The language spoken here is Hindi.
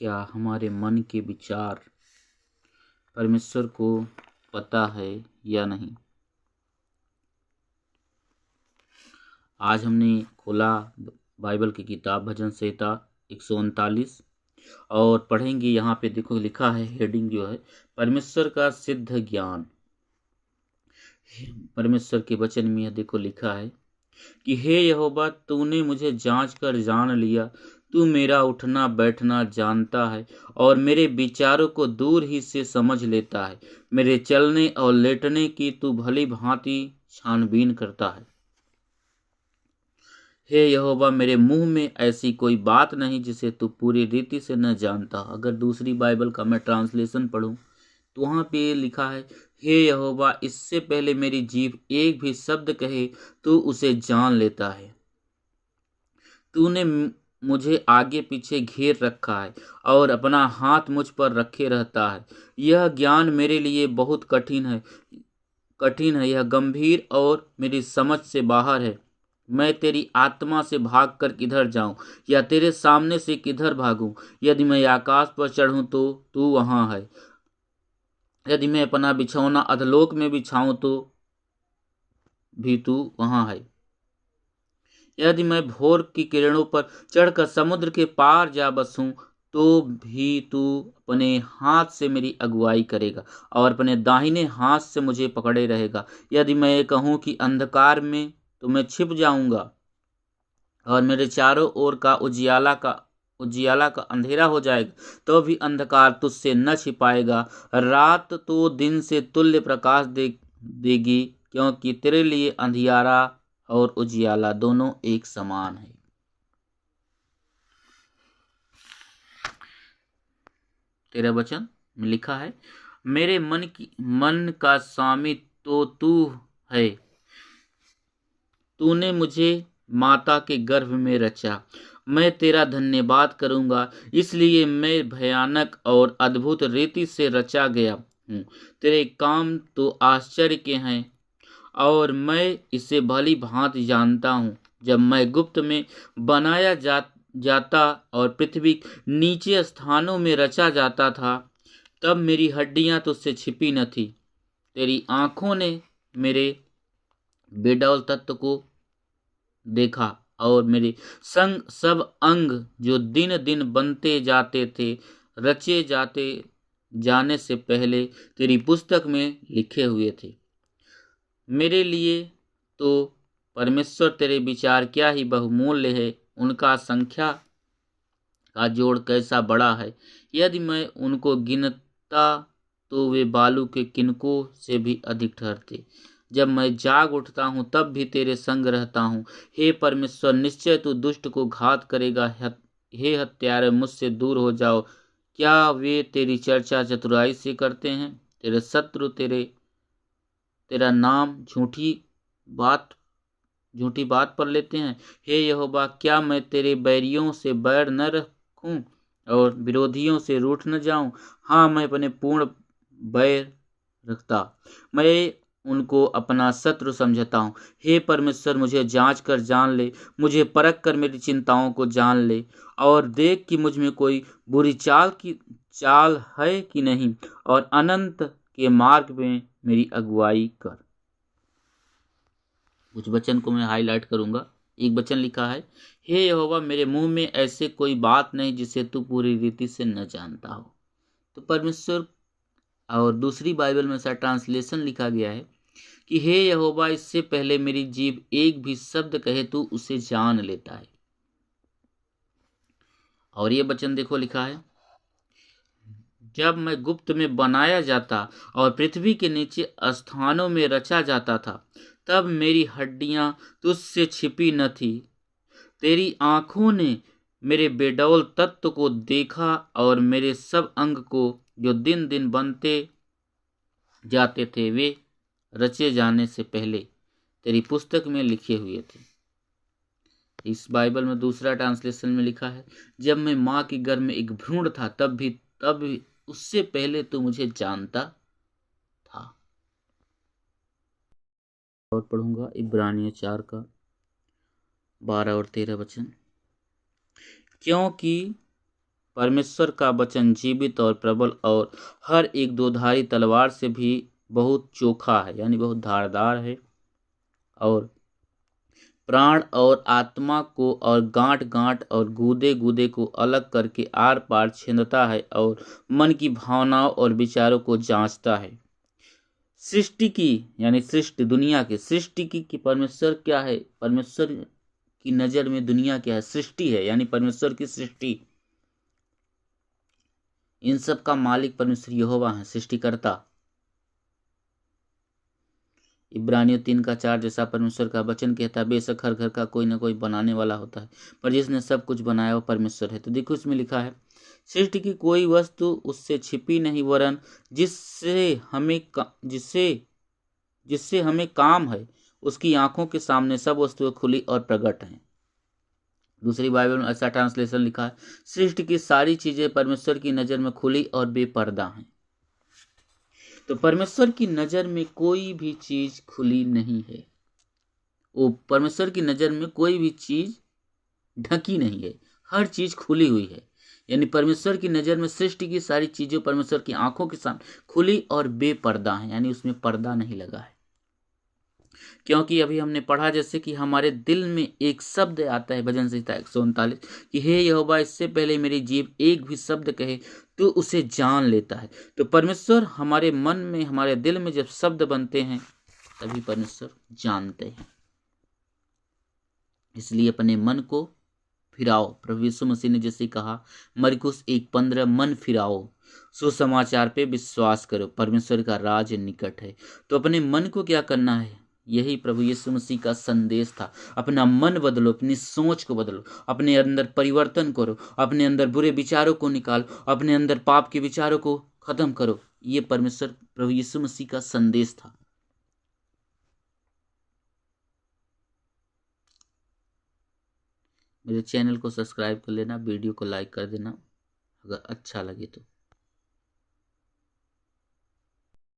क्या हमारे मन के विचार परमेश्वर को पता है या नहीं। आज हमने खोला बाइबल की किताब भजन संहिता 139 और पढ़ेंगे। यहाँ पे देखो लिखा है, हेडिंग जो है परमेश्वर का सिद्ध ज्ञान। परमेश्वर के वचन में यह देखो लिखा है कि हे यहोवा, तूने मुझे जांच कर जान लिया। तू मेरा उठना बैठना जानता है और मेरे विचारों को दूर ही से समझ लेता है। मेरे चलने और लेटने की तू भली भांति छानबीन करता है। हे यहोवा, मेरे मुंह में ऐसी कोई बात नहीं जिसे तू पूरी रीति से न जानता। अगर दूसरी बाइबल का मैं ट्रांसलेशन पढ़ूं तो वहां पे लिखा है, हे यहोवा, इससे पहले मेरी जीभ एक भी शब्द कहे तू उसे जान लेता है। तूने मुझे आगे पीछे घेर रखा है और अपना हाथ मुझ पर रखे रहता है। यह ज्ञान मेरे लिए बहुत कठिन है, यह गंभीर और मेरी समझ से बाहर है। मैं तेरी आत्मा से भागकर किधर जाऊं या तेरे सामने से किधर भागूं। यदि मैं आकाश पर चढ़ूं तो तू वहां है। यदि मैं अपना बिछौना अधलोक में बिछाऊं तो भी तू वहां है। यदि मैं भोर की किरणों पर चढ़कर समुद्र के पार जा बसूं तो भी तू अपने हाथ से मेरी अगुवाई करेगा और अपने दाहिने हाथ से मुझे पकड़े रहेगा। यदि मैं कहूं कि अंधकार में, तो मैं छिप जाऊंगा और मेरे चारों ओर का उजियाला का अंधेरा हो जाएगा, तो भी अंधकार तुझसे न छिपाएगा। रात तो दिन से तुल्य प्रकाश देगी, क्योंकि तेरे लिए अंधियारा और उजियाला दोनों एक समान है। तेरा वचन में लिखा है, मेरे मन का स्वामी तो तू है। तूने मुझे माता के गर्भ में रचा। मैं तेरा धन्यवाद करूंगा, इसलिए मैं भयानक और अद्भुत रीति से रचा गया हूँ। तेरे काम तो आश्चर्य के हैं और मैं इसे भली भांति जानता हूँ। जब मैं गुप्त में बनाया जाता और पृथ्वी नीचे स्थानों में रचा जाता था, तब मेरी हड्डियां तुझसे छिपी न थी। तेरी आंखों ने मेरे बेडौल तत्व को देखा और मेरे संग सब अंग जो दिन दिन बनते जाते थे, रचे जाते जाने से पहले तेरी पुस्तक में लिखे हुए थे। मेरे लिए तो परमेश्वर तेरे विचार क्या ही बहुमूल्य है, उनका संख्या का जोड़ कैसा बड़ा है। यदि मैं उनको गिनता तो वे बालू के किनकों से भी अधिक ठहरते। जब मैं जाग उठता हूँ तब भी तेरे संग रहता हूँ। हे परमेश्वर, निश्चय तू दुष्ट को घात करेगा। हे हत्यारे, मुझसे दूर हो जाओ। क्या वे तेरी चर्चा चतुराई से करते हैं? तेरे शत्रु तेरा नाम झूठी बात पर लेते हैं। हे यहोवा, क्या मैं तेरे बैरियों से बैर न रखूं और विरोधियों से रूठ न जाऊं? हाँ, मैं अपने पूर्ण बैर रखता, मैं उनको अपना शत्रु समझता हूँ। हे परमेश्वर, मुझे जांच कर जान ले, मुझे परख कर मेरी चिंताओं को जान ले और देख कि मुझ में कोई बुरी चाल है कि नहीं, और अनंत के मार्ग में मेरी अगुवाई कर। कुछ वचन को मैं हाईलाइट करूंगा। एक वचन लिखा है, हे यहोवा, मेरे मुंह में ऐसे कोई बात नहीं जिसे तू पूरी रीति से न जानता हो। तो परमेश्वर, और दूसरी बाइबल में ऐसा ट्रांसलेशन लिखा गया है कि हे यहोवा, इससे पहले मेरी जीभ एक भी शब्द कहे तू उसे जान लेता है। और ये वचन देखो लिखा है, जब मैं गुप्त में बनाया जाता और पृथ्वी के नीचे स्थानों में रचा जाता था, तब मेरी हड्डियां तुझसे छिपी न थी। तेरी आंखों ने मेरे बेडौल तत्व को देखा और मेरे सब अंग को जो दिन दिन बनते जाते थे, वे रचे जाने से पहले तेरी पुस्तक में लिखे हुए थे। इस बाइबल में दूसरा ट्रांसलेशन में लिखा है, जब मैं माँ के गर्भ में एक भ्रूण था तब उससे पहले तू मुझे जानता था। और पढ़ूंगा इब्रानियों 4 का 12 और 13 वचन। क्योंकि परमेश्वर का वचन जीवित और प्रबल और हर एक दोधारी तलवार से भी बहुत चोखा है, यानी बहुत धारदार है, और प्राण और आत्मा को और गांठ गांठ और गूदे गूदे को अलग करके आर पार छेदता है और मन की भावनाओं और विचारों को जांचता है। सृष्टि की, यानी सृष्टि दुनिया के सृष्टि की परमेश्वर क्या है, परमेश्वर की नजर में दुनिया क्या है, सृष्टि है, यानी परमेश्वर की सृष्टि। इन सब का मालिक परमेश्वर यहोवा है, सृष्टिकर्ता। इब्रानियों 3:4 जैसा परमेश्वर का वचन कहता है, बेशक हर घर का कोई ना कोई बनाने वाला होता है, पर जिसने सब कुछ बनाया वो परमेश्वर है। तो देखो इसमें लिखा है, सृष्टि की कोई वस्तु उससे छिपी नहीं, वरन जिससे हमें काम है, उसकी आंखों के सामने सब वस्तुएं खुली और प्रकट हैं। दूसरी बाइबल में ऐसा ट्रांसलेशन लिखा है, सृष्टि की सारी चीजें परमेश्वर की नजर में खुली और बेपर्दा हैं। तो परमेश्वर की नजर में कोई भी चीज खुली नहीं है, वो परमेश्वर की नजर में कोई भी चीज ढकी नहीं है, हर चीज खुली हुई है। यानी परमेश्वर की नजर में सृष्टि की सारी चीजें परमेश्वर की आंखों के सामने खुली और बेपर्दा है, यानी उसमें पर्दा नहीं लगा है। क्योंकि अभी हमने पढ़ा जैसे कि हमारे दिल में एक शब्द आता है, भजन संहिता 139 कि हे यहोवा, इससे पहले मेरी जीभ एक भी शब्द कहे तो उसे जान लेता है। तो परमेश्वर हमारे मन में, हमारे दिल में जब शब्द बनते हैं तभी परमेश्वर जानते हैं। इसलिए अपने मन को फिराओ। प्रभु यीशु मसीह ने जैसे कहा मरकुस 1:15, मन फिराओ, सुसमाचार पे विश्वास करो, परमेश्वर का राज निकट है। तो अपने मन को क्या करना है, यही प्रभु यीशु मसीह का संदेश था। अपना मन बदलो, अपनी सोच को बदलो, अपने अंदर परिवर्तन करो, अपने अंदर बुरे विचारों को निकालो, अपने अंदर पाप के विचारों को खत्म करो। ये परमेश्वर प्रभु यीशु मसीह का संदेश था। मेरे चैनल को सब्सक्राइब कर लेना, वीडियो को लाइक कर देना अगर अच्छा लगे तो।